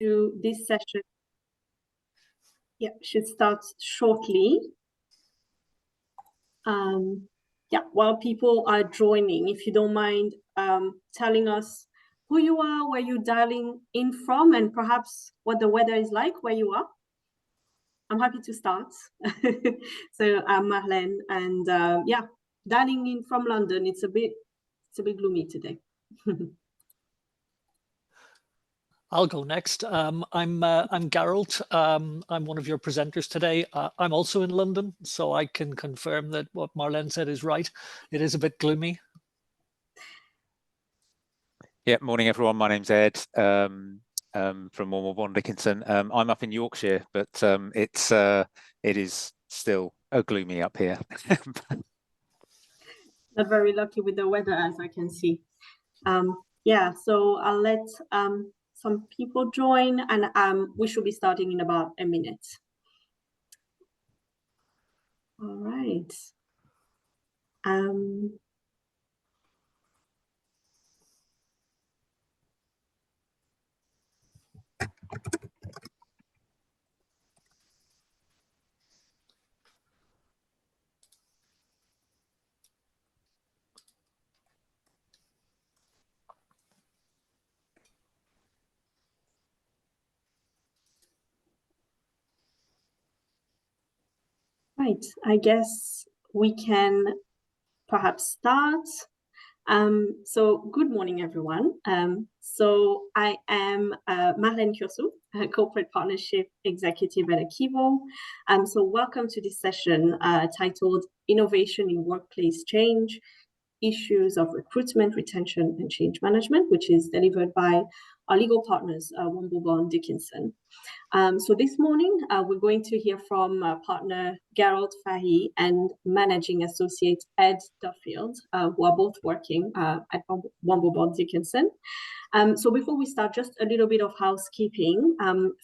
to this session. Yeah, should start shortly. While people are joining, if you don't mind telling us who you are, where you're dialing in from, and perhaps what the weather is like where you are. I'm happy to start. So I'm Marlène, and dialing in from London. It's a bit gloomy today. I'll go next. I'm Gearalt. I'm one of your presenters today. I'm also in London, so I can confirm that what Marlène said is right. It is a bit gloomy. Yeah, morning everyone. My name's Ed from Womble Bond Dickinson. I'm up in Yorkshire, but it is still gloomy up here. Not very lucky with the weather, as I can see. So I'll let some people join, and we should be starting in about a minute. All right. Right, I guess we can perhaps start. So good morning, everyone. So I am Marlène Cursu, Corporate Partnership Executive at ACEVO. So welcome to this session titled Innovation in Workplace Change, Issues of Recruitment, Retention and Change Management, which is delivered by our legal partners, Womble Bond Dickinson. So this morning, we're going to hear from partner Gearalt Fahy and managing associate Ed Duffield, who are both working at Womble Bond Dickinson. So before we start, just a little bit of housekeeping.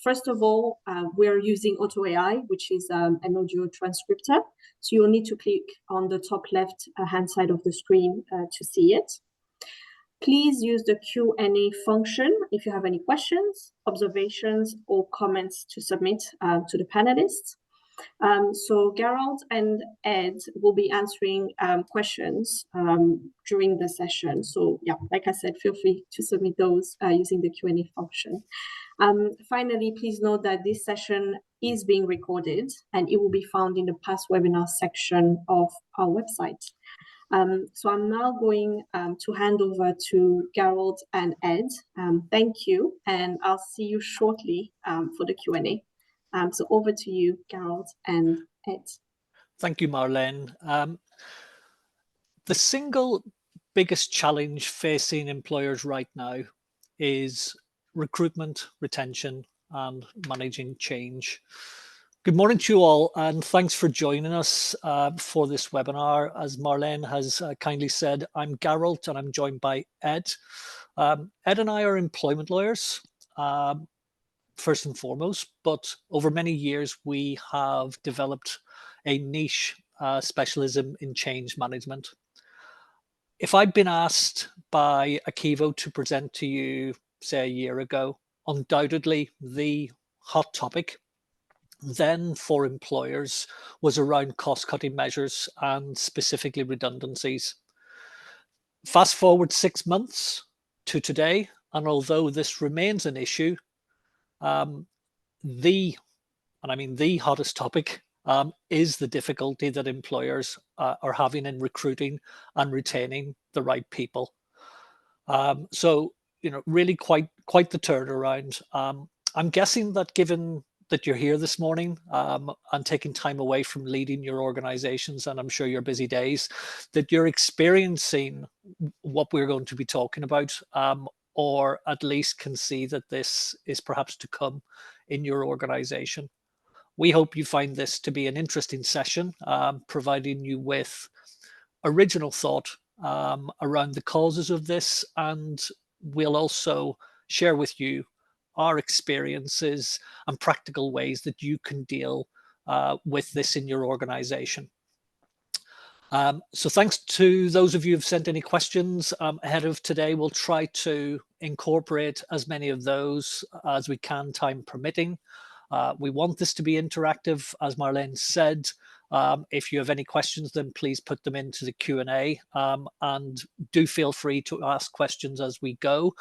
First of all, we're using Auto AI, which is an audio transcriptor. So you'll need to click on the top left hand side of the screen to see it. Please use the Q&A function if you have any questions, observations, or comments to submit to the panelists. So Gearalt and Ed will be answering questions during the session. So yeah, like I said, feel free to submit those using the Q&A function. Finally, please note that this session is being recorded and it will be found in the past webinar section of our website. So I'm now going to hand over to Gearalt and Ed. Thank you, and I'll see you shortly for the Q&A. So over to you, Gearalt and Ed. Thank you, Marlène. The single biggest challenge facing employers right now is recruitment, retention, and managing change. Good morning to you all, and thanks for joining us for this webinar. As Marlène has kindly said, I'm Gearalt and I'm joined by Ed. Ed and I are employment lawyers, first and foremost, but over many years we have developed a niche specialism in change management. If I'd been asked by ACEVO to present to you, say, a year ago, undoubtedly the hot topic then for employers was around cost-cutting measures and specifically redundancies. Fast forward 6 months to today, and although this remains an issue, the hottest topic is the difficulty that employers are having in recruiting and retaining the right people. So, you know, really quite the turnaround. I'm guessing that given that you're here this morning and taking time away from leading your organizations, and I'm sure your busy days, that you're experiencing what we're going to be talking about, or at least can see that this is perhaps to come in your organization. We hope you find this to be an interesting session, providing you with original thought around the causes of this, and we'll also share with you our experiences and practical ways that you can deal with this in your organization. So thanks to those of you who've sent any questions ahead of today. We'll try to incorporate as many of those as we can, time permitting. We want this to be interactive, as Marlene said. If you have any questions, then please put them into the Q&A, and do feel free to ask questions as we go.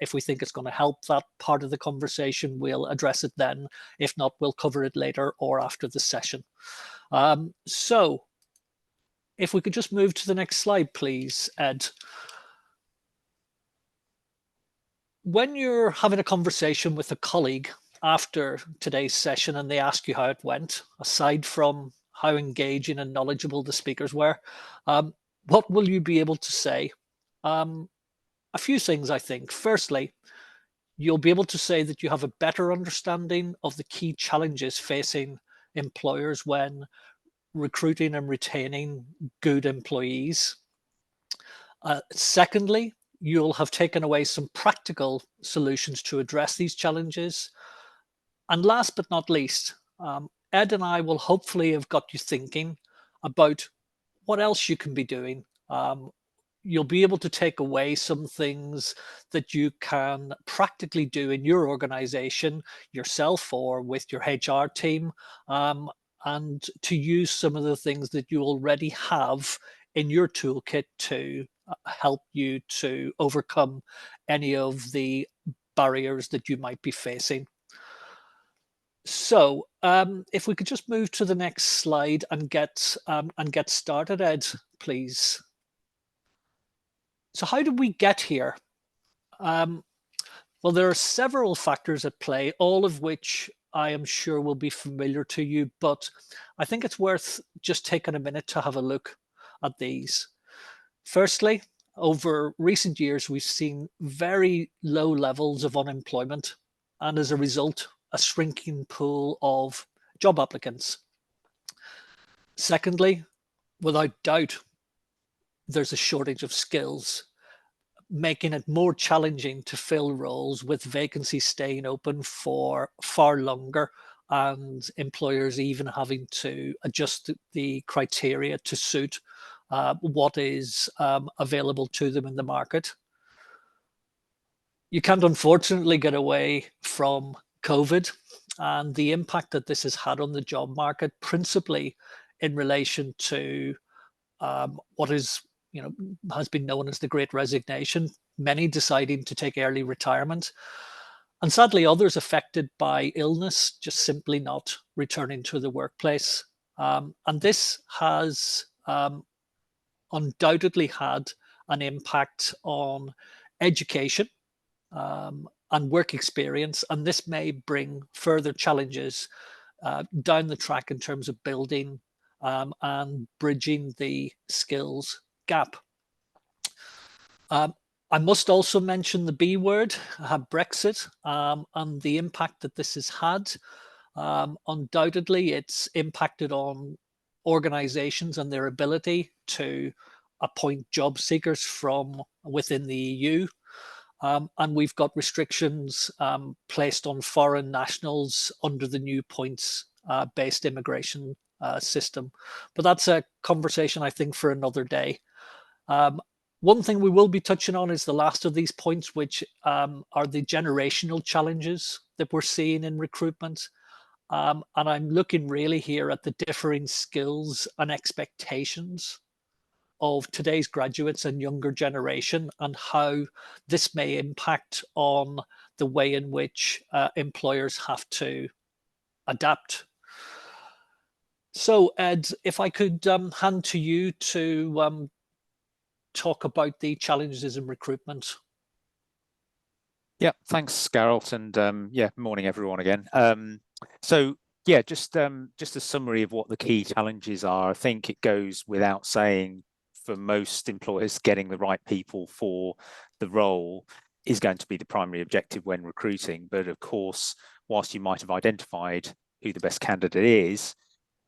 If we think it's going to help that part of the conversation, we'll address it then. If not, we'll cover it later or after the session. So if we could just move to the next slide, please, Ed. When you're having a conversation with a colleague after today's session and they ask you how it went, aside from how engaging and knowledgeable the speakers were, what will you be able to say? A few things, I think. Firstly, you'll be able to say that you have a better understanding of the key challenges facing employers when recruiting and retaining good employees. Secondly, you'll have taken away some practical solutions to address these challenges. And last but not least, Ed and I will hopefully have got you thinking about what else you can be doing. You'll be able to take away some things that you can practically do in your organization yourself or with your HR team, and to use some of the things that you already have in your toolkit to help you to overcome any of the barriers that you might be facing. So if we could just move to the next slide and get started, Ed, please. So how did we get here? Well, there are several factors at play, all of which I am sure will be familiar to you, but I think it's worth just taking a minute to have a look at these. Firstly, over recent years, we've seen very low levels of unemployment, and as a result, a shrinking pool of job applicants. Secondly, without doubt, there's a shortage of skills, making it more challenging to fill roles, with vacancies staying open for far longer and employers even having to adjust the criteria to suit what is available to them in the market. You can't unfortunately get away from COVID and the impact that this has had on the job market, principally in relation to what is, has been known as the Great Resignation, many deciding to take early retirement, and sadly others affected by illness just simply not returning to the workplace. And this has undoubtedly had an impact on education and work experience, and this may bring further challenges down the track in terms of building and bridging the skills gap. I must also mention the B word, Brexit, and the impact that this has had. Undoubtedly, it's impacted on organizations and their ability to appoint job seekers from within the EU. And we've got restrictions placed on foreign nationals under the new points-based immigration system. But that's a conversation, I think, for another day. One thing we will be touching on is the last of these points, which are the generational challenges that we're seeing in recruitment. And I'm looking really here at the differing skills and expectations of today's graduates and younger generation, and how this may impact on the way in which employers have to adapt. So, Ed, if I could hand to you to talk about the challenges in recruitment. Yeah, thanks, Gearalt, and yeah, morning everyone again. So yeah, just a summary of what the key challenges are. I think it goes without saying, for most employers, getting the right people for the role is going to be the primary objective when recruiting. But of course, whilst you might have identified who the best candidate is,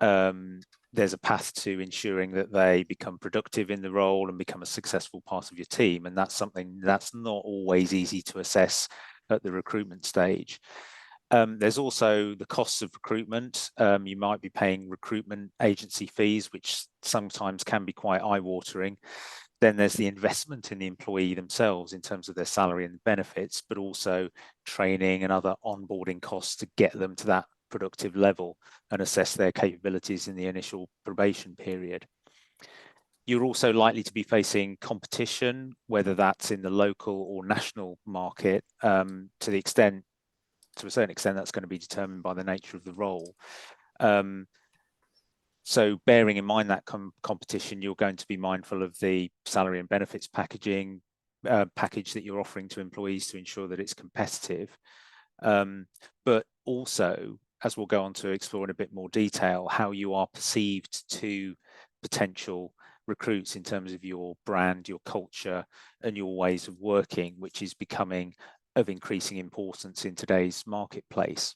there's a path to ensuring that they become productive in the role and become a successful part of your team. And that's something that's not always easy to assess at the recruitment stage. There's also the costs of recruitment. You might be paying recruitment agency fees, which sometimes can be quite eye-watering. Then there's the investment in the employee themselves in terms of their salary and benefits, but also training and other onboarding costs to get them to that productive level and assess their capabilities in the initial probation period. You're also likely to be facing competition, whether that's in the local or national market, to a certain extent, that's going to be determined by the nature of the role. So bearing in mind that competition, you're going to be mindful of the salary and benefits package that you're offering to employees to ensure that it's competitive. But also, as we'll go on to explore in a bit more detail, how you are perceived to potential recruits in terms of your brand, your culture, and your ways of working, which is becoming of increasing importance in today's marketplace.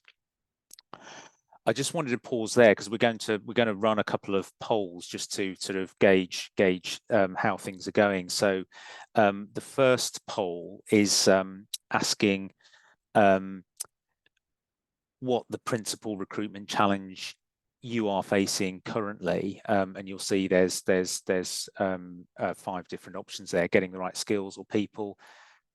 I just wanted to pause there because we're going to run a couple of polls just to sort of gauge how things are going. So the first poll is asking what the principal recruitment challenge you are facing currently, and you'll see there's 5 different options there: getting the right skills or people,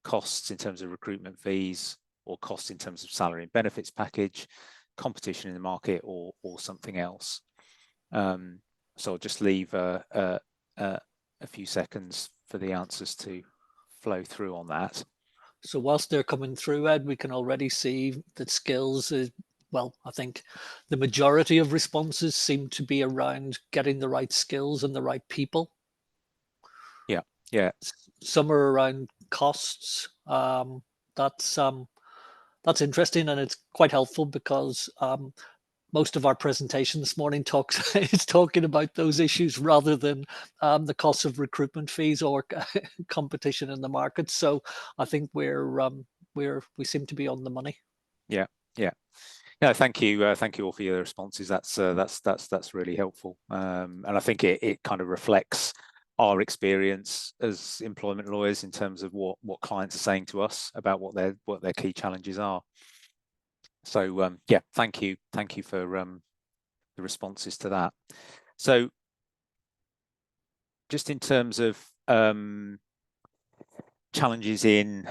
costs in terms of recruitment fees, or costs in terms of salary and benefits package, competition in the market, or something else. So I'll just leave a few seconds for the answers to flow through on that. So whilst they're coming through, Ed, we can already see that skills is, well, I think the majority of responses seem to be around getting the right skills and the right people. Yeah. Some are around costs. That's interesting, and it's quite helpful because most of our presentation this morning is talking about those issues rather than the cost of recruitment fees or competition in the market. So I think we seem to be on the money. Yeah. No, thank you all for your responses. That's really helpful, and I think it kind of reflects our experience as employment lawyers in terms of what clients are saying to us about what their key challenges are. So yeah, thank you for the responses to that. So just in terms of challenges in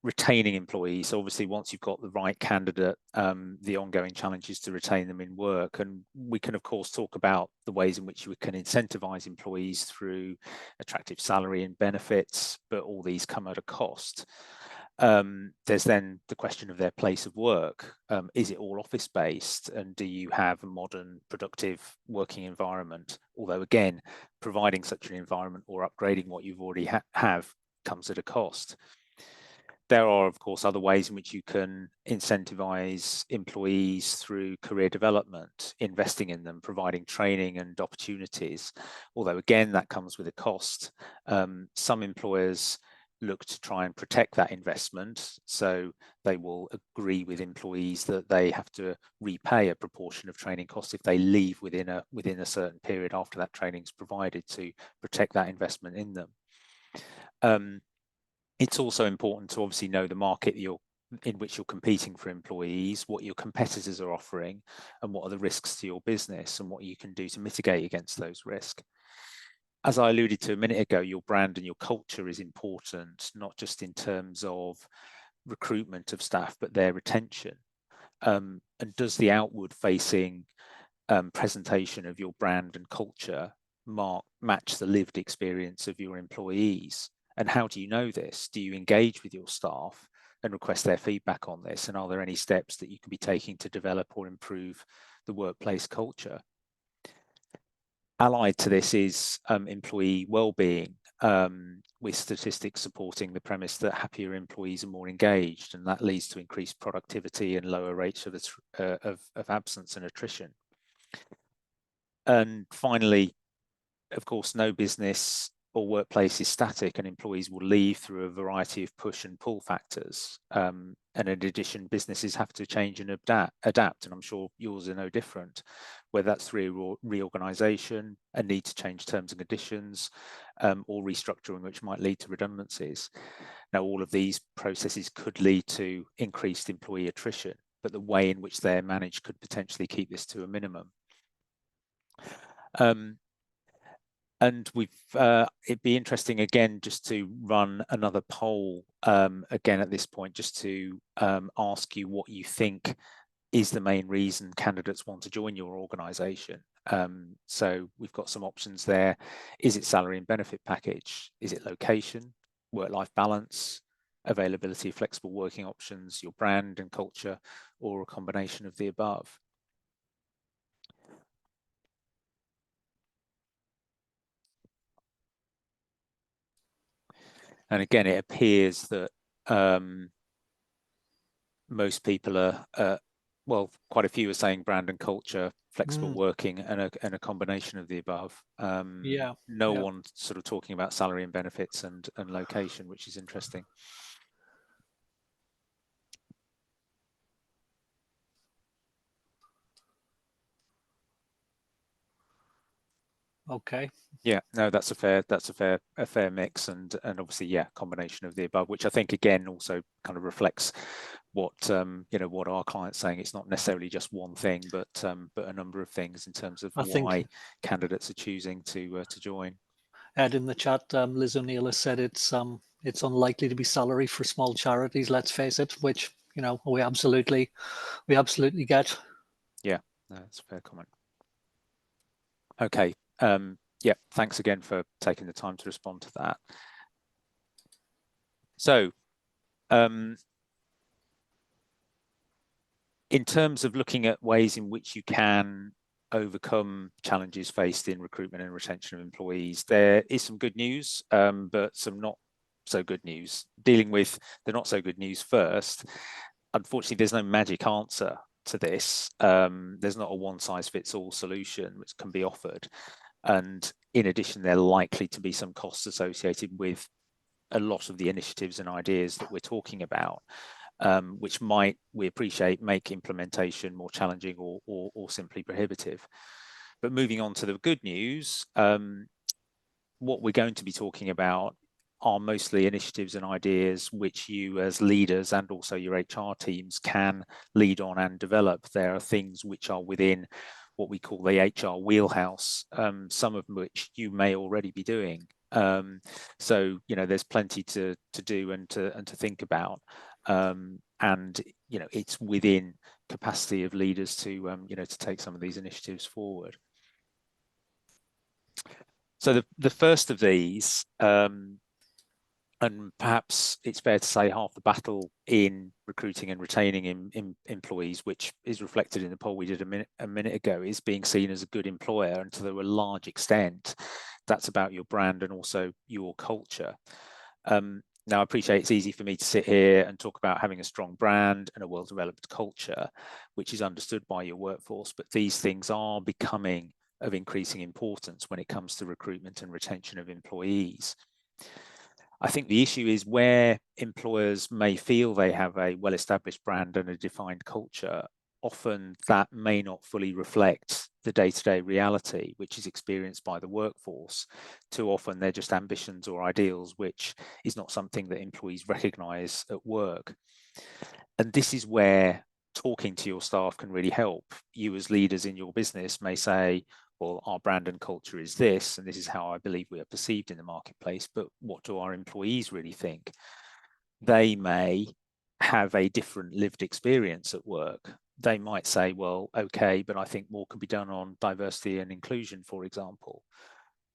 retaining employees, so obviously once you've got the right candidate, the ongoing challenge is to retain them in work. And we can of course talk about the ways in which we can incentivize employees through attractive salary and benefits, but all these come at a cost. There's then the question of their place of work. Is it all office-based, and do you have a modern, productive working environment? Although again, providing such an environment or upgrading what you've already have comes at a cost. There are, of course, other ways in which you can incentivize employees through career development, investing in them, providing training and opportunities. Although again, that comes with a cost. Some employers look to try and protect that investment, so they will agree with employees that they have to repay a proportion of training costs if they leave within a certain period after that training is provided, to protect that investment in them. It's also important to obviously know the market in which you're competing for employees, what your competitors are offering, and what are the risks to your business, and what you can do to mitigate against those risks. As I alluded to a minute ago, your brand and your culture is important, not just in terms of recruitment of staff, but their retention. And does the outward-facing presentation of your brand and culture match the lived experience of your employees? And how do you know this? Do you engage with your staff and request their feedback on this? And are there any steps that you can be taking to develop or improve the workplace culture? Allied to this is employee well-being, with statistics supporting the premise that happier employees are more engaged, and that leads to increased productivity and lower rates of absence and attrition. And finally, of course, no business or workplace is static, and employees will leave through a variety of push and pull factors. And in addition, businesses have to change and adapt, and I'm sure yours are no different, whether that's through reorganization, a need to change terms and conditions, or restructuring, which might lead to redundancies. Now, all of these processes could lead to increased employee attrition, but the way in which they're managed could potentially keep this to a minimum. And it'd be interesting again just to run another poll again at this point, just to ask you what you think is the main reason candidates want to join your organisation. So we've got some options there. Is it salary and benefit package? Is it location, work-life balance, availability of flexible working options, your brand and culture, or a combination of the above? And again, it appears that most people are, well, quite a few are saying brand and culture, flexible working, and a combination of the above. No one sort of talking about salary and benefits and location, which is interesting. Okay. Yeah, no, that's a fair mix, and obviously, yeah, combination of the above, which I think again also kind of reflects what what our clients saying. It's not necessarily just one thing, but a number of things in terms of why candidates are choosing to join. Ed in the chat, Liz O'Neill has said it's unlikely to be salary for small charities. Let's face it, which we absolutely get. Yeah, no, that's a fair comment. Okay. Yeah, thanks again for taking the time to respond to that. So, in terms of looking at ways in which you can overcome challenges faced in recruitment and retention of employees, there is some good news, but some not so good news. Dealing with the not so good news first, unfortunately, there's no magic answer to this. There's not a one-size-fits-all solution which can be offered. And in addition, there are likely to be some costs associated with a lot of the initiatives and ideas that we're talking about, which might, we appreciate, make implementation more challenging or simply prohibitive. But moving on to the good news, what we're going to be talking about are mostly initiatives and ideas which you as leaders and also your HR teams can lead on and develop. There are things which are within what we call the HR wheelhouse, some of which you may already be doing. So there's plenty to do and to think about, and it's within capacity of leaders to to take some of these initiatives forward. So the first of these, and perhaps it's fair to say half the battle in recruiting and retaining employees, which is reflected in the poll we did a minute ago, is being seen as a good employer. And to a large extent, that's about your brand and also your culture. Now, I appreciate it's easy for me to sit here and talk about having a strong brand and a well-developed culture, which is understood by your workforce, but these things are becoming of increasing importance when it comes to recruitment and retention of employees. I think the issue is where employers may feel they have a well-established brand and a defined culture, often that may not fully reflect the day-to-day reality which is experienced by the workforce. Too often they're just ambitions or ideals, which is not something that employees recognise at work. And this is where talking to your staff can really help. You as leaders in your business may say, well, our brand and culture is this, and this is how I believe we are perceived in the marketplace, but what do our employees really think? They may have a different lived experience at work. They might say, well, okay, but I think more can be done on diversity and inclusion, for example.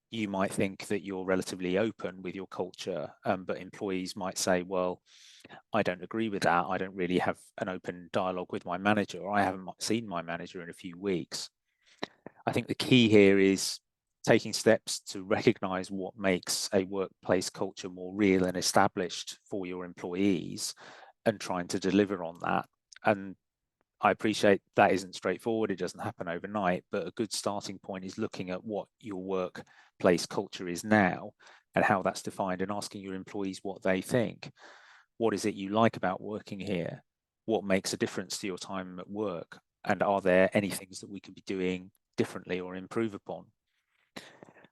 You might think that you're relatively open with your culture, but employees might say, well, I don't agree with that. I don't really have an open dialogue with my manager, or I haven't seen my manager in a few weeks. I think the key here is taking steps to recognize what makes a workplace culture more real and established for your employees and trying to deliver on that. And I appreciate that isn't straightforward. It doesn't happen overnight, but a good starting point is looking at what your workplace culture is now and how that's defined, and asking your employees what they think. What is it you like about working here? What makes a difference to your time at work? And are there any things that we could be doing differently or improve upon?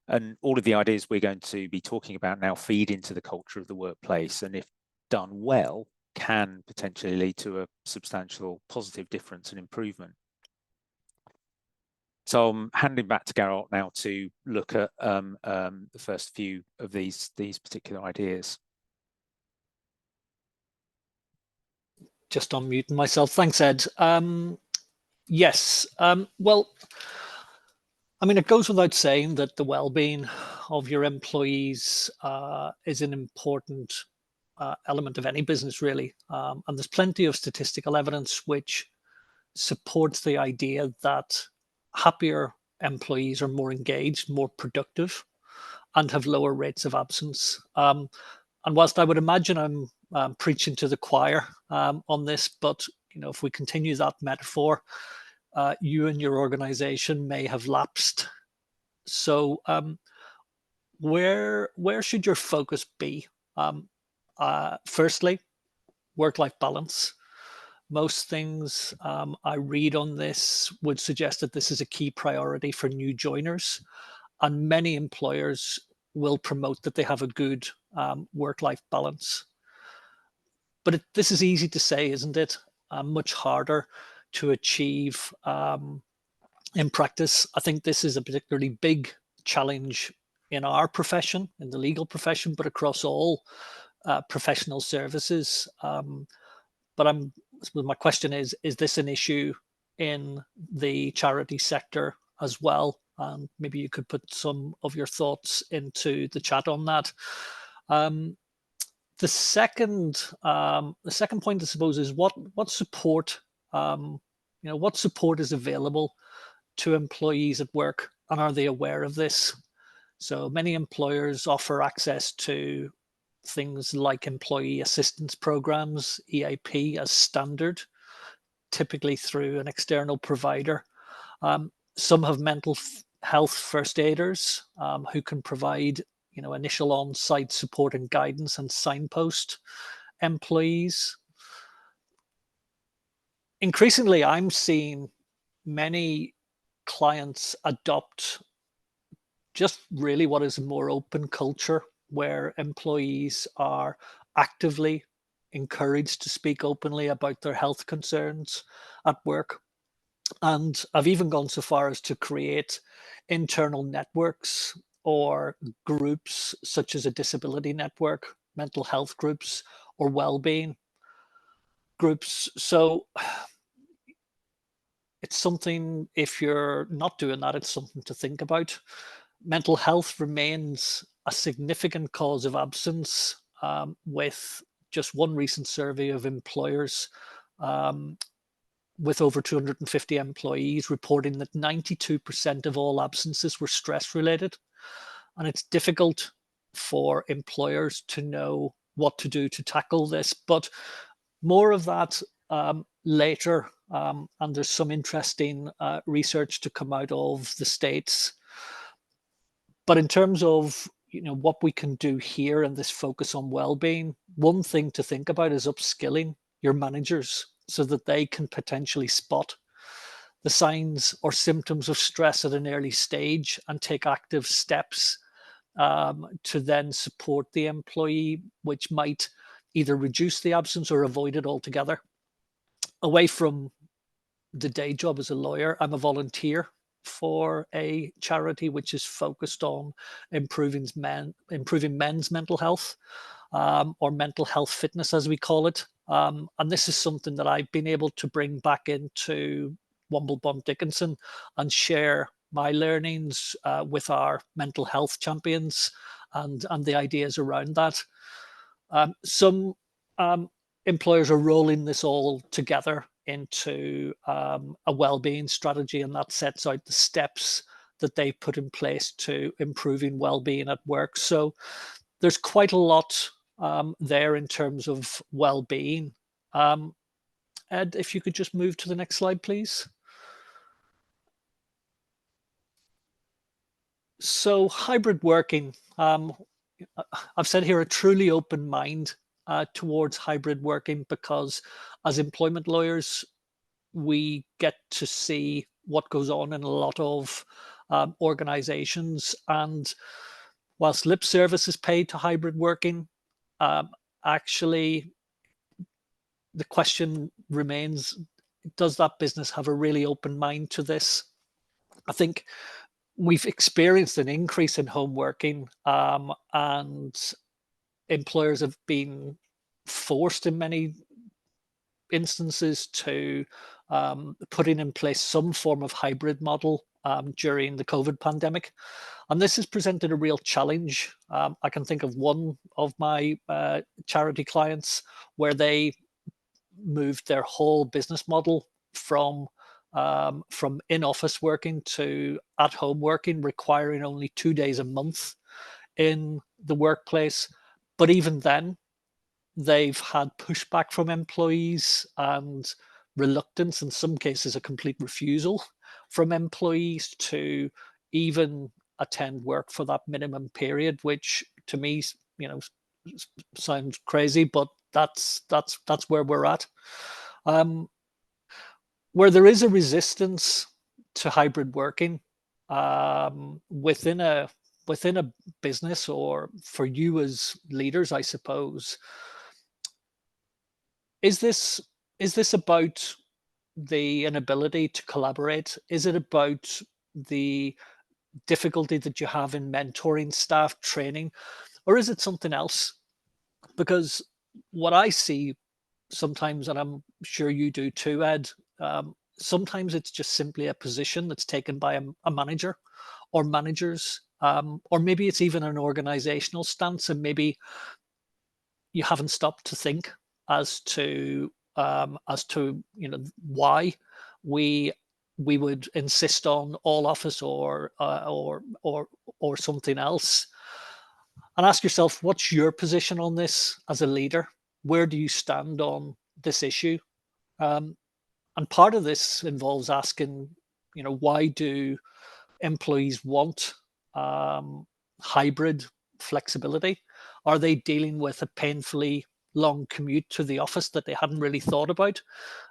And all of the ideas we're going to be talking about now feed into the culture of the workplace, and if done well, can potentially lead to a substantial positive difference and improvement. So I'm handing back to Gearalt now to look at the first few of these particular ideas. Just unmuting myself. Thanks, Ed. Yes. Well, I mean, it goes without saying that the well-being of your employees is an important element of any business, really. And there's plenty of statistical evidence which supports the idea that happier employees are more engaged, more productive, and have lower rates of absence. And whilst I would imagine I'm preaching to the choir on this, but if we continue that metaphor, you and your organization may have lapsed. So where should your focus be? Firstly, work-life balance. Most things I read on this would suggest that this is a key priority for new joiners, and many employers will promote that they have a good work-life balance. But this is easy to say, isn't it? Much harder to achieve in practice. I think this is a particularly big challenge in our profession, in the legal profession, but across all professional services. But my question is this an issue in the charity sector as well? And maybe you could put some of your thoughts into the chat on that. The second point, I suppose, is what support what support is available to employees at work, and are they aware of this? So many employers offer access to things like employee assistance programs, EAP, as standard, typically through an external provider. Some have mental health first aiders who can provide initial on-site support and guidance and signpost employees. Increasingly, I'm seeing many clients adopt just really what is a more open culture, where employees are actively encouraged to speak openly about their health concerns at work. And I've even gone so far as to create internal networks or groups such as a disability network, mental health groups, or well-being groups. So it's something, if you're not doing that, it's something to think about. Mental health remains a significant cause of absence, with just one recent survey of employers with over 250 employees reporting that 92% of all absences were stress related. And it's difficult for employers to know what to do to tackle this, but more of that later. And there's some interesting research to come out of the States. But in terms of what we can do here and this focus on well-being, one thing to think about is upskilling your managers so that they can potentially spot the signs or symptoms of stress at an early stage and take active steps to then support the employee, which might either reduce the absence or avoid it altogether. Away from the day job as a lawyer, I'm a volunteer for a charity which is focused on improving men's mental health, or mental health fitness, as we call it. And this is something that I've been able to bring back into Womble Bond Dickinson and share my learnings with our mental health champions and the ideas around that. Some employers are rolling this all together into a well-being strategy, and that sets out the steps that they put in place to improving well-being at work. So there's quite a lot there in terms of well-being. Ed, if you could just move to the next slide, please. So hybrid working, I've said here a truly open mind towards hybrid working, because as employment lawyers, we get to see what goes on in a lot of organizations. And whilst lip service is paid to hybrid working, actually the question remains, does that business have a really open mind to this? I think we've experienced an increase in home working, and employers have been forced in many instances to putting in place some form of hybrid model during the COVID pandemic. And this has presented a real challenge. I can think of one of my charity clients where they moved their whole business model from in-office working to at-home working, requiring only 2 days a month in the workplace. But even then, they've had pushback from employees and reluctance, in some cases a complete refusal from employees to even attend work for that minimum period, which to me, sounds crazy, but that's where we're at. Where there is a resistance to hybrid working within a business, or for you as leaders, I suppose, is this about the inability to collaborate? Is it about the difficulty that you have in mentoring staff, training, or is it something else? Because what I see sometimes, and I'm sure you do too, Ed, sometimes it's just simply a position that's taken by a manager or managers, or maybe it's even an organizational stance, and maybe you haven't stopped to think as to why we would insist on all office or something else. And ask yourself, what's your position on this as a leader? Where do you stand on this issue? And part of this involves asking, why do employees want hybrid flexibility? Are they dealing with a painfully long commute to the office that they hadn't really thought about?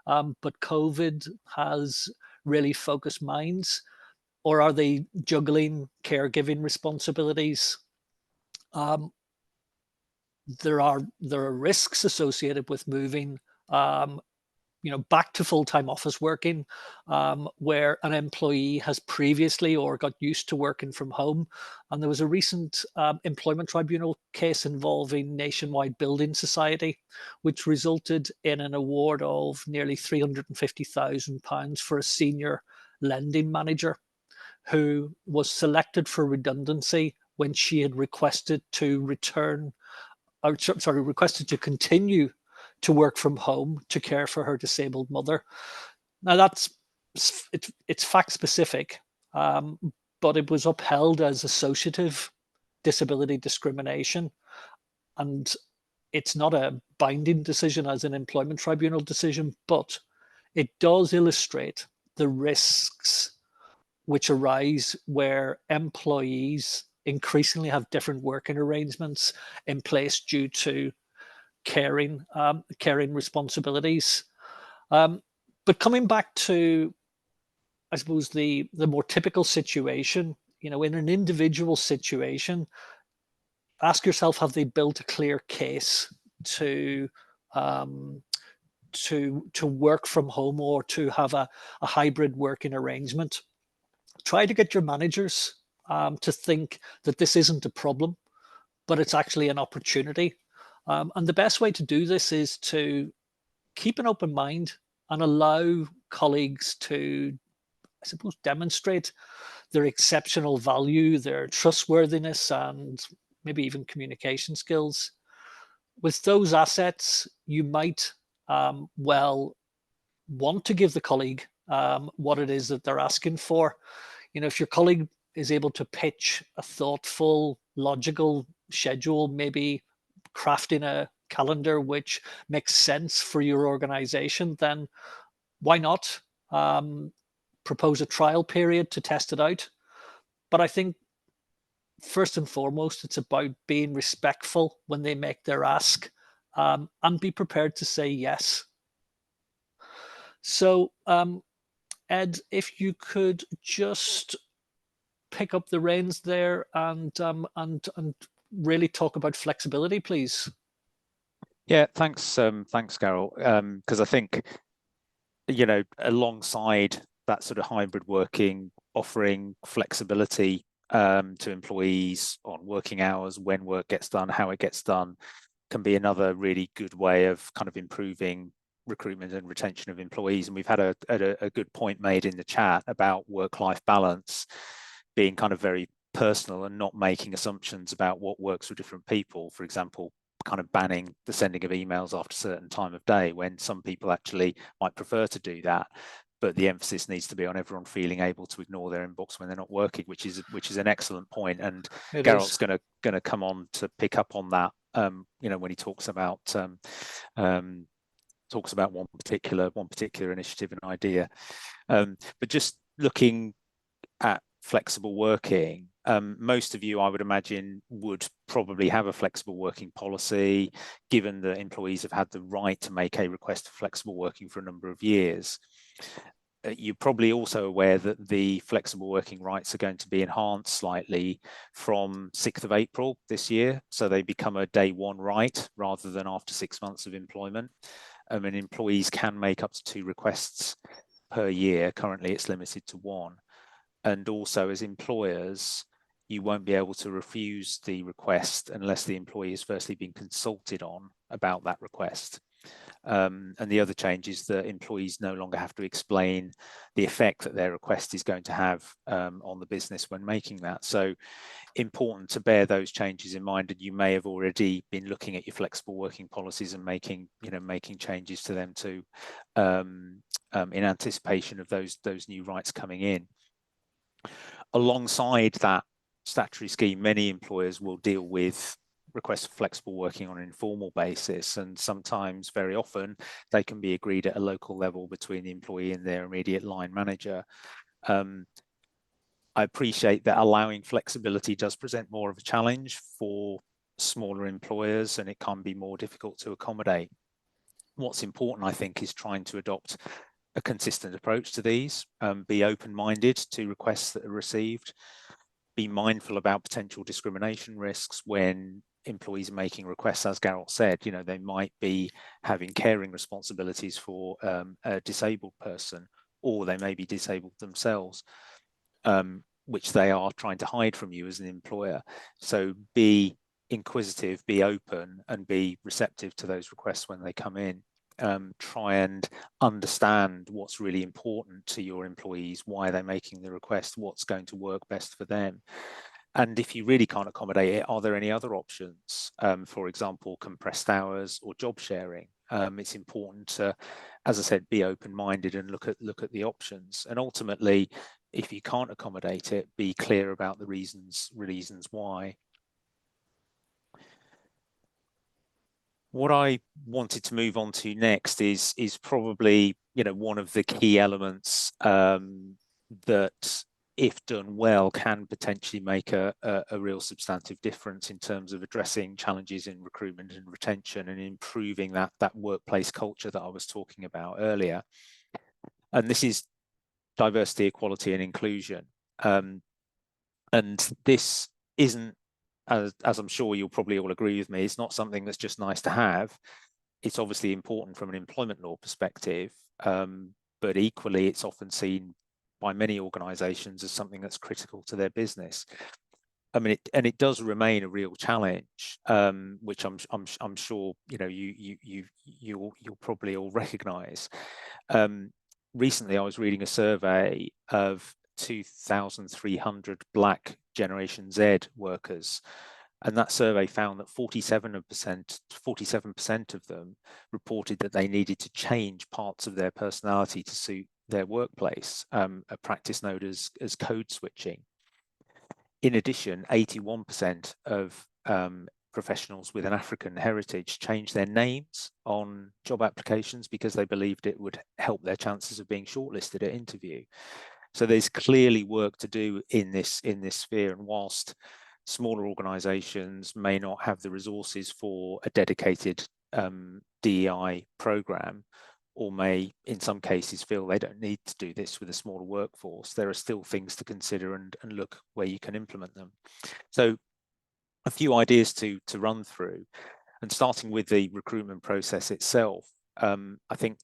But COVID has really focused minds. Or are they juggling caregiving responsibilities? There are risks associated with moving back to full-time office working, where an employee has previously or got used to working from home. And there was a recent employment tribunal case involving Nationwide Building Society, which resulted in an award of nearly £350,000 for a senior lending manager who was selected for redundancy when she had requested to continue to work from home to care for her disabled mother. Now it's fact specific, but it was upheld as associative disability discrimination, and it's not a binding decision as an employment tribunal decision, but it does illustrate the risks which arise where employees increasingly have different working arrangements in place due to caring responsibilities. But coming back to, I suppose, the more typical situation, in an individual situation, ask yourself, have they built a clear case to work from home or to have a hybrid working arrangement? Try to get your managers to think that this isn't a problem, but it's actually an opportunity. And the best way to do this is to keep an open mind and allow colleagues to, I suppose, demonstrate their exceptional value, their trustworthiness, and maybe even communication skills. With those assets, you might well want to give the colleague what it is that they're asking for. If your colleague is able to pitch a thoughtful, logical schedule, maybe crafting a calendar which makes sense for your organization, then why not propose a trial period to test it out? But I think first and foremost, it's about being respectful when they make their ask, and be prepared to say yes. So, Ed, if you could just pick up the reins there and really talk about flexibility, please. Yeah, thanks, Gearalt. Because I think, alongside that sort of hybrid working, offering flexibility to employees on working hours, when work gets done, how it gets done, can be another really good way of kind of improving recruitment and retention of employees. And we've had a good point made in the chat about work-life balance being kind of very personal and not making assumptions about what works for different people. For example, kind of banning the sending of emails after a certain time of day, when some people actually might prefer to do that. But the emphasis needs to be on everyone feeling able to ignore their inbox when they're not working, which is an excellent point. And Gearalt's going to come on to pick up on that. When he talks about one particular initiative and idea. But just looking at flexible working, most of you, I would imagine, would probably have a flexible working policy, given that employees have had the right to make a request for flexible working for a number of years. You're probably also aware that the flexible working rights are going to be enhanced slightly from 6th of April this year. So they become a day one right rather than after 6 months of employment. And employees can make up to 2 requests per year. Currently, it's limited to 1. And also, as employers, you won't be able to refuse the request unless the employee has firstly been consulted on about that request. And the other change is that employees no longer have to explain the effect that their request is going to have on the business when making that. So important to bear those changes in mind, and you may have already been looking at your flexible working policies and making changes to them too, in anticipation of those new rights coming in. Alongside that statutory scheme, many employers will deal with requests for flexible working on an informal basis, and sometimes, very often, they can be agreed at a local level between the employee and their immediate line manager. I appreciate that allowing flexibility does present more of a challenge for smaller employers, and it can be more difficult to accommodate. What's important, I think, is trying to adopt a consistent approach to these, be open-minded to requests that are received, be mindful about potential discrimination risks when employees are making requests. As Gearalt said, they might be having caring responsibilities for a disabled person, or they may be disabled themselves, which they are trying to hide from you as an employer. So be inquisitive, be open, and be receptive to those requests when they come in. Try and understand what's really important to your employees, why they're making the request, what's going to work best for them. And if you really can't accommodate it, are there any other options? For example, compressed hours or job sharing. It's important to, as I said, be open-minded and look at the options. And ultimately, if you can't accommodate it, be clear about the reasons why. What I wanted to move on to next is probably one of the key elements that, if done well, can potentially make a real substantive difference in terms of addressing challenges in recruitment and retention and improving that workplace culture that I was talking about earlier. And this is diversity, equality, and inclusion. And this isn't, as I'm sure you'll probably all agree with me, it's not something that's just nice to have. It's obviously important from an employment law perspective, but equally it's often seen by many organisations as something that's critical to their business. I mean, it does remain a real challenge, which I'm sure you'll probably all recognise. Recently, I was reading a survey of 2,300 Black Generation Z workers, and that survey found that 47% of them reported that they needed to change parts of their personality to suit their workplace, a practice known as code switching. In addition, 81% of professionals with an African heritage changed their names on job applications because they believed it would help their chances of being shortlisted at interview. So there's clearly work to do in this sphere, and whilst smaller organisations may not have the resources for a dedicated DEI programme, or may in some cases feel they don't need to do this with a smaller workforce, there are still things to consider and look where you can implement them. So a few ideas to run through. And starting with the recruitment process itself, I think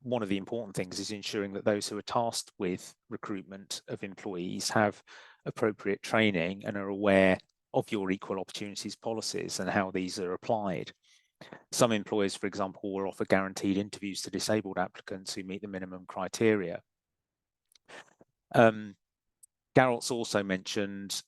one of the important things is ensuring that those who are tasked with recruitment of employees have appropriate training and are aware of your equal opportunities policies and how these are applied. Some employers, for example, will offer guaranteed interviews to disabled applicants who meet the minimum criteria. Gearalt's also mentioned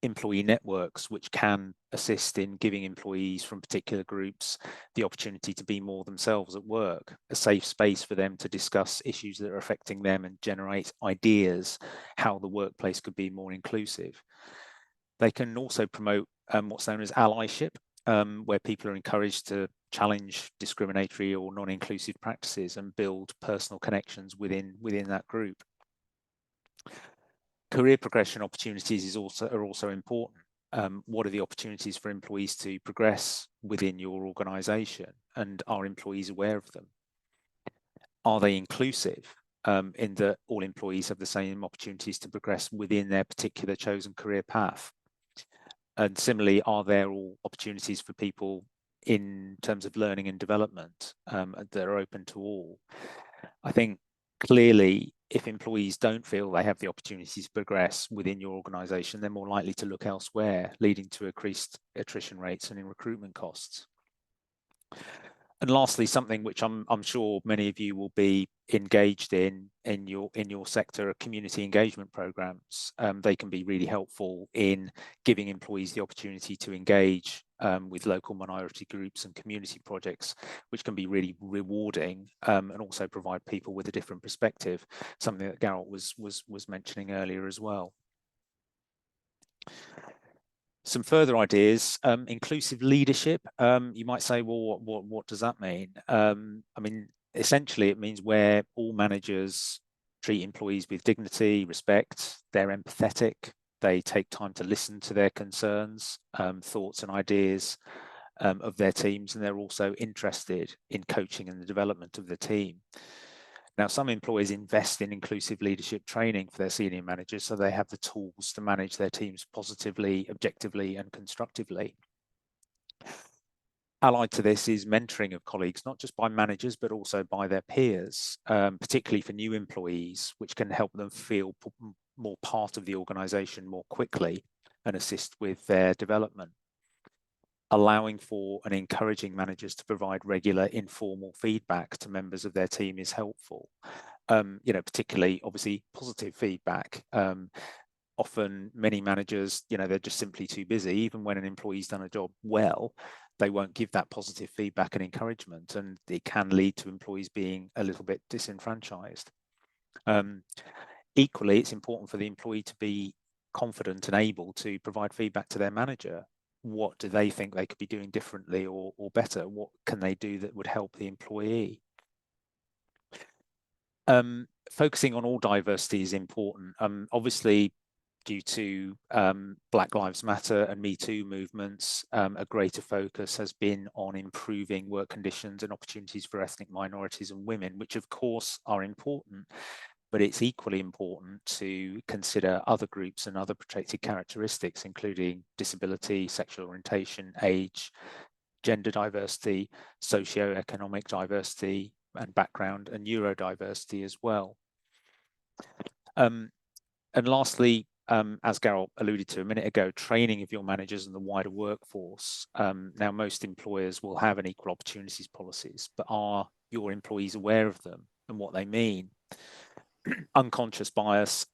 employee networks, which can assist in giving employees from particular groups the opportunity to be more themselves at work, a safe space for them to discuss issues that are affecting them and generate ideas how the workplace could be more inclusive. They can also promote what's known as allyship, where people are encouraged to challenge discriminatory or non-inclusive practices and build personal connections within that group. Career progression opportunities are also important. What are the opportunities for employees to progress within your organisation, and are employees aware of them? Are they inclusive in that all employees have the same opportunities to progress within their particular chosen career path? And similarly, are there all opportunities for people in terms of learning and development that are open to all? I think clearly, if employees don't feel they have the opportunity to progress within your organisation, they're more likely to look elsewhere, leading to increased attrition rates and in recruitment costs. And lastly, something which I'm sure many of you will be engaged in your sector are community engagement programs. They can be really helpful in giving employees the opportunity to engage with local minority groups and community projects, which can be really rewarding and also provide people with a different perspective, something that Gearalt was mentioning earlier as well. Some further ideas, inclusive leadership. You might say, well, what does that mean? I mean, essentially it means where all managers treat employees with dignity, respect, they're empathetic, they take time to listen to their concerns, thoughts and ideas of their teams, and they're also interested in coaching and the development of the team. Now, some employers invest in inclusive leadership training for their senior managers so they have the tools to manage their teams positively, objectively, and constructively. Allied to this is mentoring of colleagues, not just by managers, but also by their peers, particularly for new employees, which can help them feel more part of the organisation more quickly and assist with their development. Allowing for and encouraging managers to provide regular informal feedback to members of their team is helpful. Particularly, obviously, positive feedback. Often many managers, they're just simply too busy. Even when an employee's done a job well, they won't give that positive feedback and encouragement, and it can lead to employees being a little bit disenfranchised. Equally, it's important for the employee to be confident and able to provide feedback to their manager. What do they think they could be doing differently or better? What can they do that would help the employee? Focusing on all diversity is important. Obviously, due to Black Lives Matter and Me Too movements, a greater focus has been on improving work conditions and opportunities for ethnic minorities and women, which of course are important. But it's equally important to consider other groups and other protected characteristics, including disability, sexual orientation, age, gender diversity, socioeconomic diversity and background, and neurodiversity as well. And lastly, as Gearalt alluded to a minute ago, training of your managers and the wider workforce. Now, most employers will have an equal opportunities policies, but are your employees aware of them and what they mean? Unconscious bias,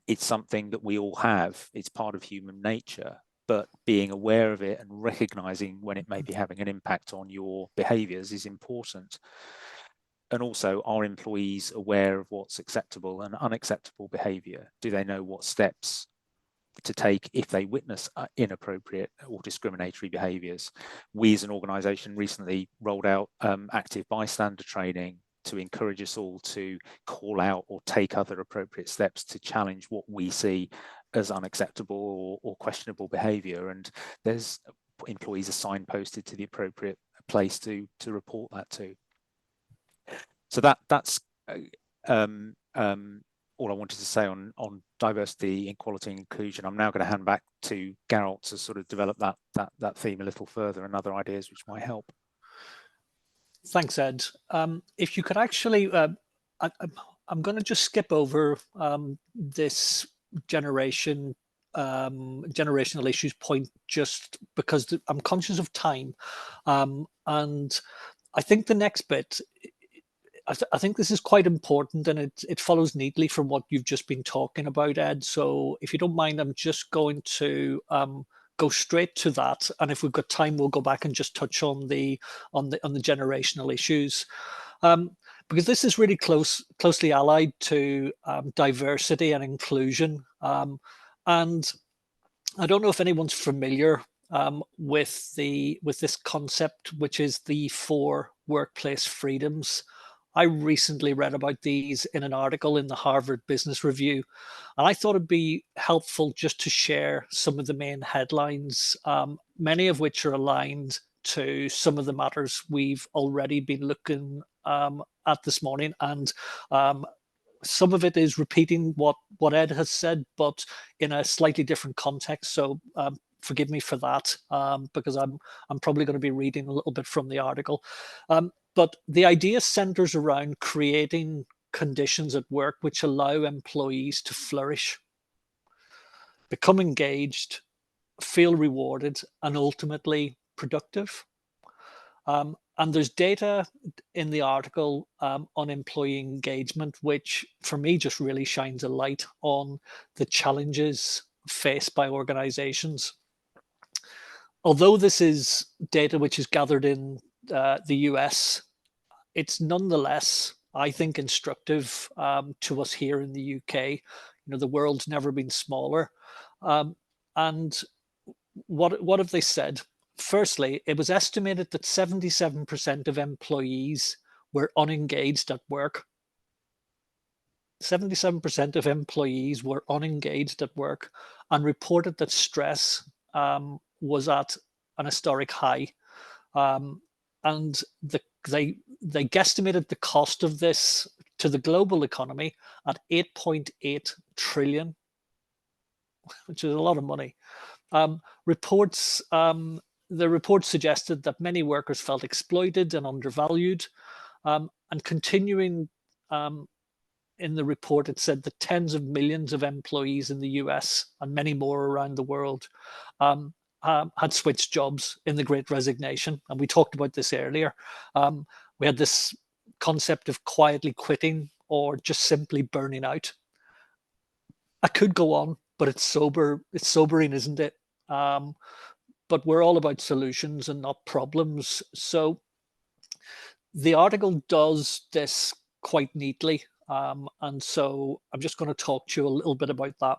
it's something that we all have. It's part of human nature, but being aware of it and recognizing when it may be having an impact on your behaviors is important. And also, are employees aware of what's acceptable and unacceptable behavior? Do they know what steps to take if they witness inappropriate or discriminatory behaviors? We as an organization recently rolled out active bystander training to encourage us all to call out or take other appropriate steps to challenge what we see as unacceptable or questionable behaviour. And there's employees are signposted to the appropriate place to report that to. So that's all I wanted to say on diversity, equality, and inclusion. I'm now going to hand back to Gearalt to sort of develop that theme a little further and other ideas which might help. Thanks, Ed. If you could actually, I'm going to just skip over this generational issues point just because I'm conscious of time, and I think the next bit, I think this is quite important, and it follows neatly from what you've just been talking about, Ed. So if you don't mind, I'm just going to go straight to that, and if we've got time, we'll go back and just touch on the generational issues, because this is really closely allied to diversity and inclusion. And I don't know if anyone's familiar with this concept, which is the 4 workplace freedoms. I recently read about these in an article in the Harvard Business Review, and I thought it'd be helpful just to share some of the main headlines, many of which are aligned to some of the matters we've already been looking at this morning. And some of it is repeating what Ed has said, but in a slightly different context. So forgive me for that, because I'm probably going to be reading a little bit from the article. But the idea centers around creating conditions at work which allow employees to flourish, become engaged, feel rewarded, and ultimately productive. And there's data in the article on employee engagement, which for me just really shines a light on the challenges faced by organizations. Although this is data which is gathered in the US, it's nonetheless, I think, instructive to us here in the UK. You know, the world's never been smaller. And what have they said? Firstly, it was estimated that 77% of employees were unengaged at work. 77% of employees were unengaged at work and reported that stress was at an historic high. And they guesstimated the cost of this to the global economy at 8.8 trillion, which is a lot of money. The report suggested that many workers felt exploited and undervalued, and continuing in the report, it said that tens of millions of employees in the US and many more around the world had switched jobs in the Great Resignation. And we talked about this earlier. We had this concept of quietly quitting or just simply burning out. I could go on, but it's sobering, isn't it? But we're all about solutions and not problems. So the article does this quite neatly. And so I'm just going to talk to you a little bit about that.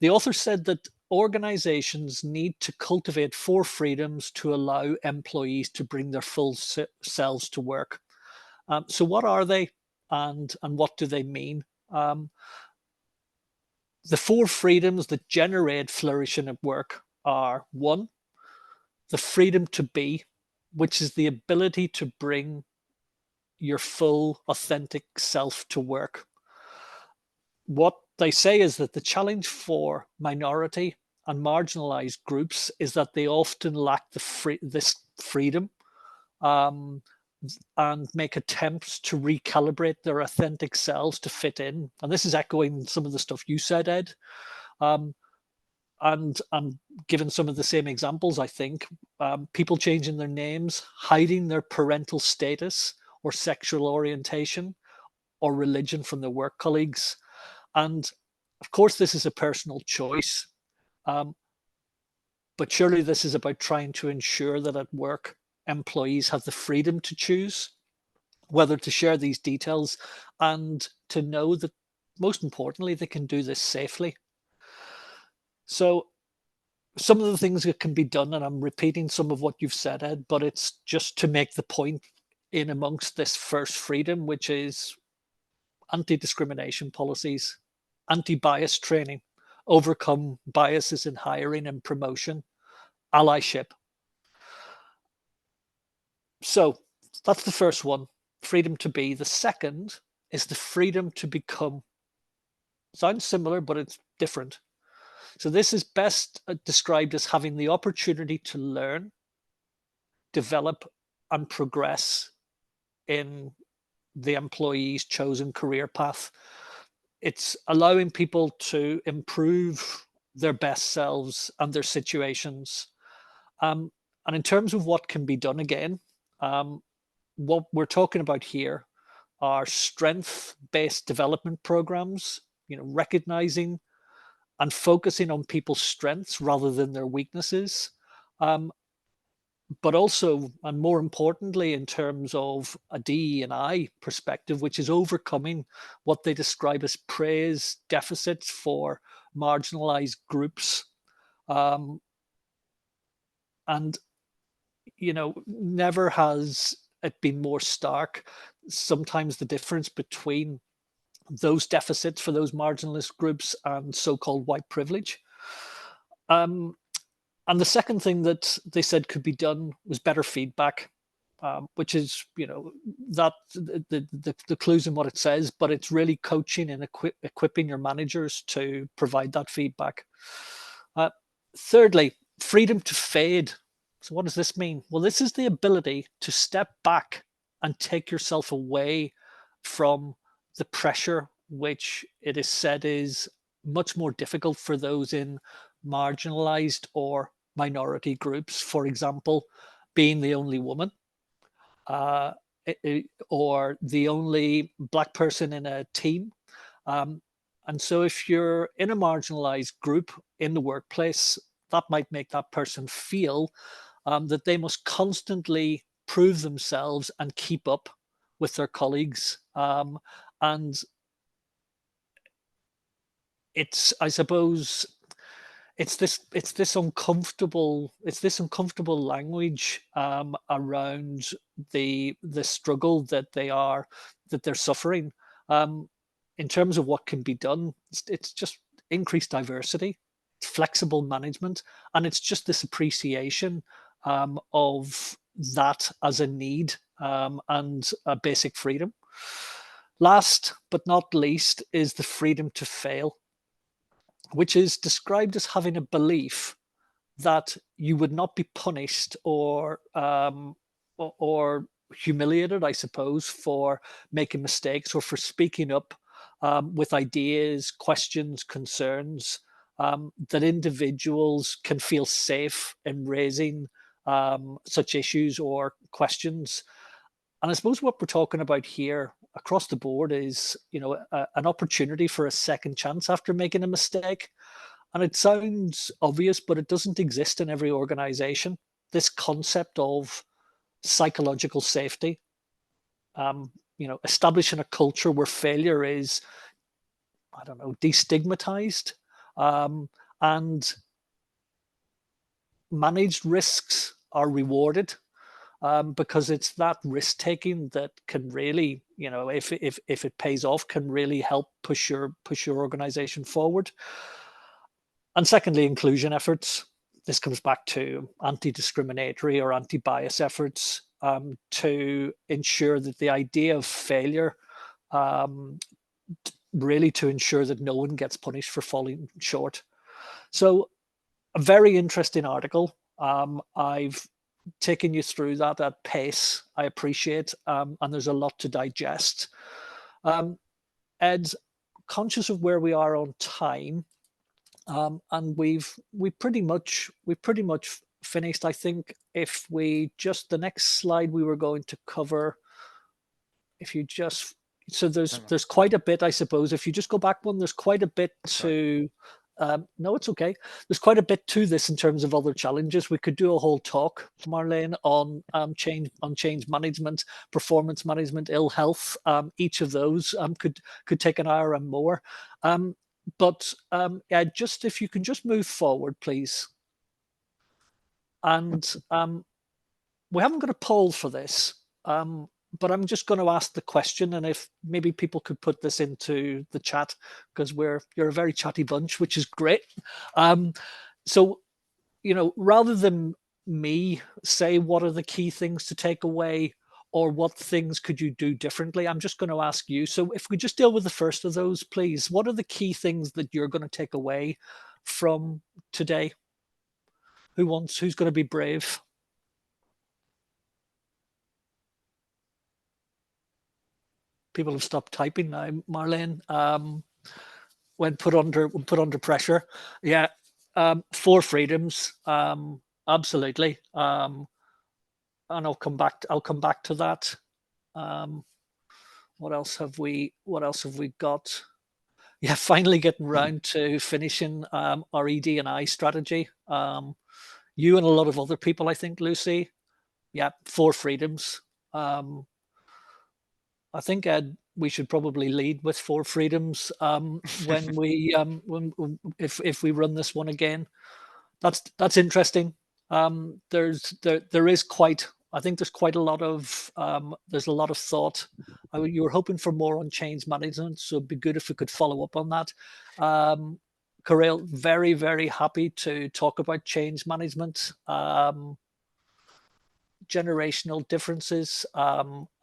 The author said that organizations need to cultivate 4 freedoms to allow employees to bring their full selves to work. So what are they, and what do they mean? The 4 freedoms that generate flourishing at work are: 1, the freedom to be, which is the ability to bring your full, authentic self to work. What they say is that the challenge for minority and marginalized groups is that they often lack this freedom and make attempts to recalibrate their authentic selves to fit in. And this is echoing some of the stuff you said, Ed. And I'm given some of the same examples, I think. People changing their names, hiding their parental status or sexual orientation or religion from their work colleagues. And of course, this is a personal choice. But surely this is about trying to ensure that at work, employees have the freedom to choose whether to share these details and to know that, most importantly, they can do this safely. So some of the things that can be done, and I'm repeating some of what you've said, Ed, but it's just to make the point in amongst this first freedom, which is anti-discrimination policies, anti-bias training, overcome biases in hiring and promotion, allyship. So that's the first one, freedom to be. The second is the freedom to become. Sounds similar, but it's different. So this is best described as having the opportunity to learn, develop, and progress in the employee's chosen career path. It's allowing people to improve their best selves and their situations. And in terms of what can be done again, what we're talking about here are strength-based development programs, recognizing and focusing on people's strengths rather than their weaknesses. But also, and more importantly, in terms of a DE&I perspective, which is overcoming what they describe as praise deficits for marginalized groups. And, never has it been more stark. Sometimes the difference between those deficits for those marginalist groups and so-called white privilege. And the second thing that they said could be done was better feedback, which is, that the clues in what it says, but it's really coaching and equipping your managers to provide that feedback. Thirdly, freedom to fade. So what does this mean? Well, this is the ability to step back and take yourself away from the pressure, which it is said is much more difficult for those in marginalized or minority groups, for example, being the only woman or the only Black person in a team. And so if you're in a marginalized group in the workplace, that might make that person feel that they must constantly prove themselves and keep up with their colleagues. And it's, I suppose, it's this uncomfortable language around the struggle that they're suffering. In terms of what can be done, it's just increased diversity, flexible management, and it's just this appreciation of that as a need and a basic freedom. Last but not least is the freedom to fail, which is described as having a belief that you would not be punished or humiliated, I suppose, for making mistakes or for speaking up with ideas, questions, concerns, that individuals can feel safe in raising such issues or questions. And I suppose what we're talking about here across the board is, an opportunity for a second chance after making a mistake. And it sounds obvious, but it doesn't exist in every organization. This concept of psychological safety, establishing a culture where failure is, destigmatized, and managed risks are rewarded. Because it's that risk taking that can really, if it pays off, can really help push your organization forward. And secondly, inclusion efforts. This comes back to anti-discriminatory or anti-bias efforts to ensure that the idea of failure, really to ensure that no one gets punished for falling short. So a very interesting article. I've taking you through that at pace. I appreciate, and there's a lot to digest. Ed, conscious of where we are on time, and we pretty much finished. I think if we just the next slide we were going to cover, if you just there's quite a bit, I suppose. If you just go back one, there's quite a bit to. No, it's okay. There's quite a bit to this in terms of other challenges. We could do a whole talk, Marlene, on change management, performance management, ill health. Each of those could take an hour and more. But just if you can just move forward, please. And we haven't got a poll for this. But I'm just going to ask the question, and if maybe people could put this into the chat, because you're a very chatty bunch, which is great. So, rather than me say what are the key things to take away, or what things could you do differently? I'm just going to ask you. So if we just deal with the first of those, please, what are the key things that you're going to take away from today? Who's going to be brave? People have stopped typing now, Marlene. When put under pressure. Yeah. 4 freedoms. Absolutely. And I'll come back to that. What else have we got? Yeah, finally getting round to finishing our ED&I strategy. You and a lot of other people, I think, Lucy. Yeah, 4 freedoms. I think, Ed, we should probably lead with 4 freedoms when we if we run this one again. That's interesting. There is quite. I think there's quite a lot of there's a lot of thought. You were hoping for more on change management, so it'd be good if we could follow up on that. Gearalt, very, very happy to talk about change management. Generational differences,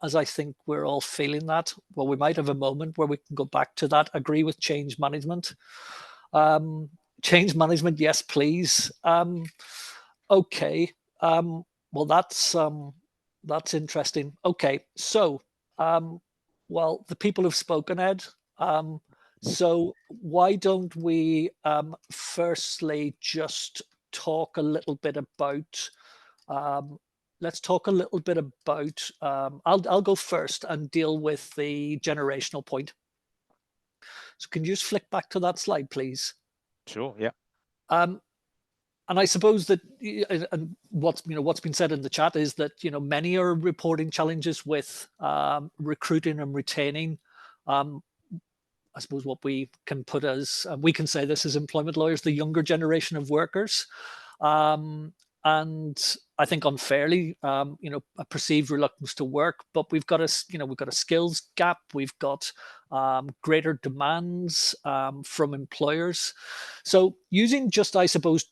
as I think we're all feeling that. Well, we might have a moment where we can go back to that. Agree with change management. Change management, yes, please. Okay. Well, that's interesting. Okay, so well, the people have spoken, Ed. So why don't we firstly just talk a little bit about let's talk a little bit about I'll go first and deal with the generational point. So can you just flick back to that slide, please? Sure, yeah. And I suppose that and what's been said in the chat is that many are reporting challenges with recruiting and retaining. I suppose what we can put as we can say this as employment lawyers, the younger generation of workers. And I think unfairly, a perceived reluctance to work, but we've got a skills gap. We've got greater demands from employers. So using just, I suppose,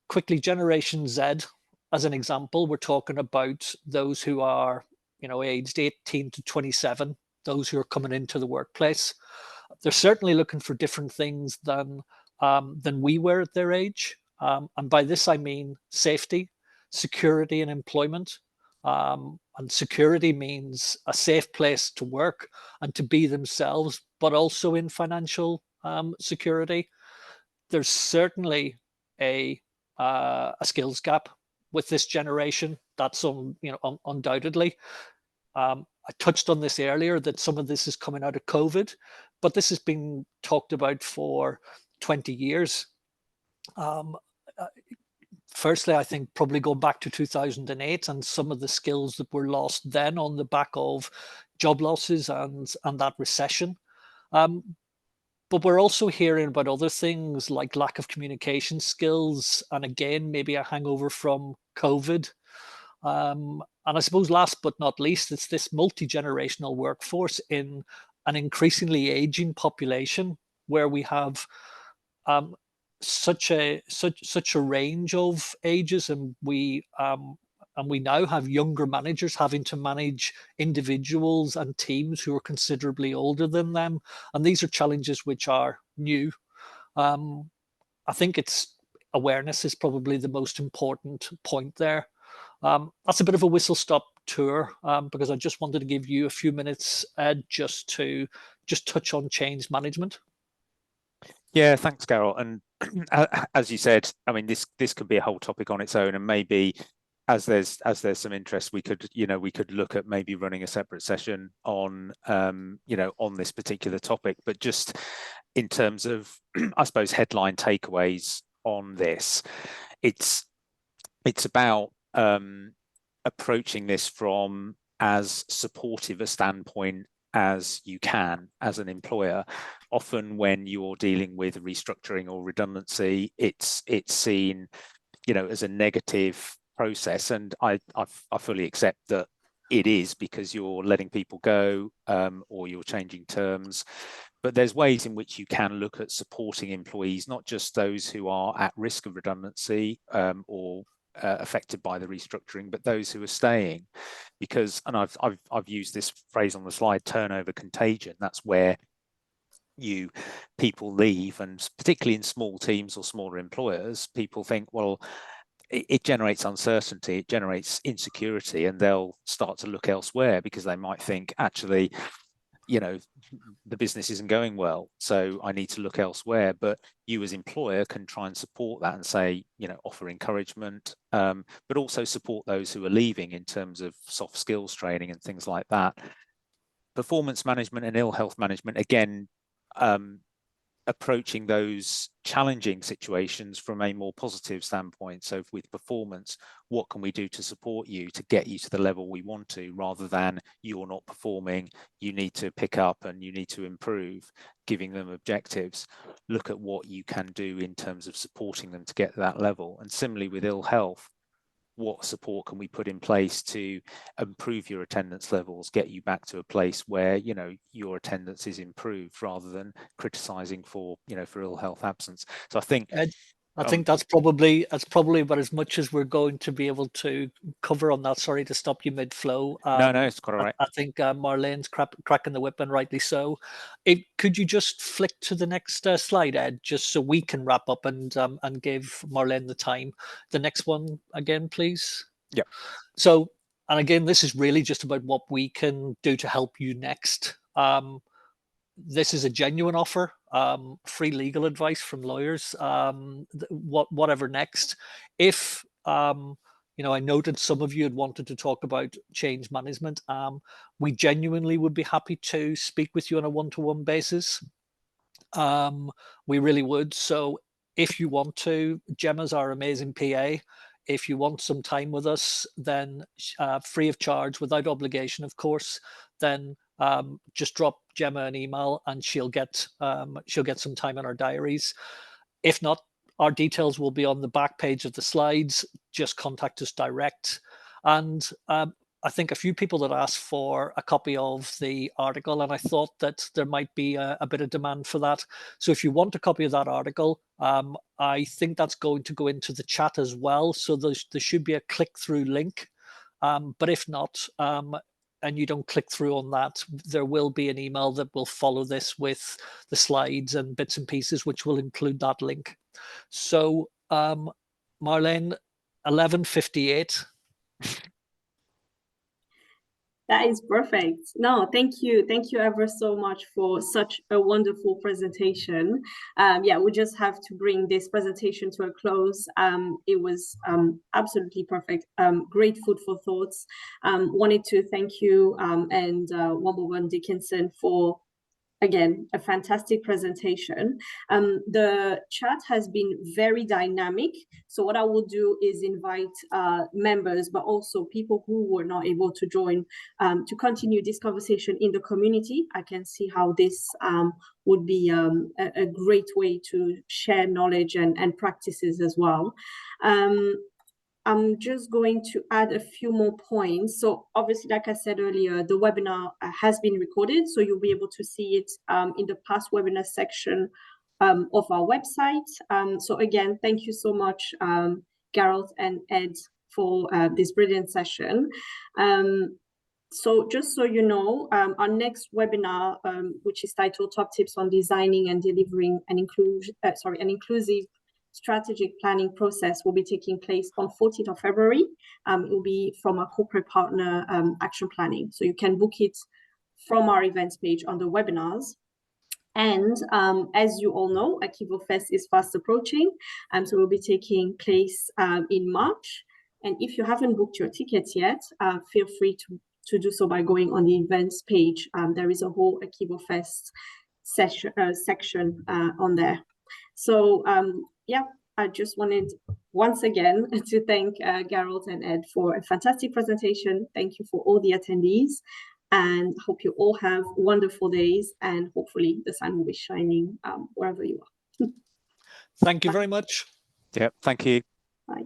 quickly Generation Z as an example, we're talking about those who are, aged 18 to 27, those who are coming into the workplace. They're certainly looking for different things than we were at their age. And by this, I mean safety, security, and employment. And security means a safe place to work and to be themselves, but also in financial security. There's certainly a skills gap with this generation. That's undoubtedly. I touched on this earlier, that some of this is coming out of COVID, but this has been talked about for 20 years. Firstly, I think probably going back to 2008 and some of the skills that were lost then on the back of job losses and that recession. But we're also hearing about other things like lack of communication skills, and again, maybe a hangover from COVID. And I suppose last but not least, it's this multi-generational workforce in an increasingly aging population where we have such a range of ages, and we now have younger managers having to manage individuals and teams who are considerably older than them, and these are challenges which are new. I think it's awareness is probably the most important point there. That's a bit of a whistle-stop tour because I just wanted to give you a few minutes, Ed, just to touch on change management. Yeah, thanks, Gearalt. And as you said, I mean, this could be a whole topic on its own, and maybe as there's some interest, we could look at maybe running a separate session on on this particular topic. But just in terms of, I suppose, headline takeaways on this, it's about approaching this from as supportive a standpoint as you can as an employer. Often when you're dealing with restructuring or redundancy, it's seen as a negative process, and I fully accept that it is, because you're letting people go or you're changing terms. But there's ways in which you can look at supporting employees, not just those who are at risk of redundancy or affected by the restructuring, but those who are staying, because, and I've used this phrase on the slide, turnover contagion. That's where people leave, and particularly in small teams or smaller employers, people think, well, it generates uncertainty, it generates insecurity, and they'll start to look elsewhere because they might think, actually, the business isn't going well, so I need to look elsewhere. But you as employer can try and support that and say, offer encouragement, but also support those who are leaving in terms of soft skills training and things like that. Performance management and ill health management, again, approaching those challenging situations from a more positive standpoint. So with performance, what can we do to support you to get you to the level we want to, rather than you're not performing, you need to pick up and you need to improve, giving them objectives. Look at what you can do in terms of supporting them to get to that level. And similarly with ill health, what support can we put in place to improve your attendance levels, get you back to a place where your attendance is improved, rather than criticizing for ill health absence. So I think Ed, I think that's probably about as much as we're going to be able to cover on that. Sorry to stop you mid-flow. No, it's quite all right. I think Marlene's cracking the whip, and rightly so. Could you just flick to the next slide, Ed, just so we can wrap up and give Marlene the time. The next one again, please. Yeah. So, and again, this is really just about what we can do to help you next. This is a genuine offer, free legal advice from lawyers, whatever next. If, I noted some of you had wanted to talk about change management. We genuinely would be happy to speak with you on a one-to-one basis. We really would. So if you want to, Gemma's our amazing PA. If you want some time with us, then free of charge, without obligation, of course, then just drop Gemma an email and she'll get some time in our diaries. If not, our details will be on the back page of the slides. Just contact us direct. And I think a few people that asked for a copy of the article, and I thought that there might be a bit of demand for that. So if you want a copy of that article, I think that's going to go into the chat as well. So there should be a click-through link. But if not, and you don't click through on that, there will be an email that will follow this with the slides and bits and pieces, which will include that link. So, Marlene, 11:58. That is perfect. No, thank you. Thank you ever so much for such a wonderful presentation. We just have to bring this presentation to a close. It was absolutely perfect. Great food for thoughts. Wanted to thank you and Womble Bond Dickinson for, again, a fantastic presentation. The chat has been very dynamic. So what I will do is invite members, but also people who were not able to join, to continue this conversation in the community. I can see how this would be a great way to share knowledge and practices as well. I'm just going to add a few more points. So obviously, like I said earlier, the webinar has been recorded, so you'll be able to see it in the past webinar section of our website. So again, thank you so much, Gearalt and Ed, for this brilliant session. So just so you know, our next webinar, which is titled Top Tips on Designing and Delivering an Inclusive Strategic Planning Process, will be taking place on 14th of February. It will be from our corporate partner, Action Planning. So you can book it from our events page on the webinars. And as you all know, ACEVO Fest is fast approaching. So it will be taking place in March. And if you haven't booked your tickets yet, feel free to do so by going on the events page. There is a whole ACEVO Fest section on there. So I just wanted once again to thank Gearalt and Ed for a fantastic presentation. Thank you for all the attendees, and hope you all have wonderful days, and hopefully the sun will be shining wherever you are. Thank you very much. Yeah, thank you. Bye.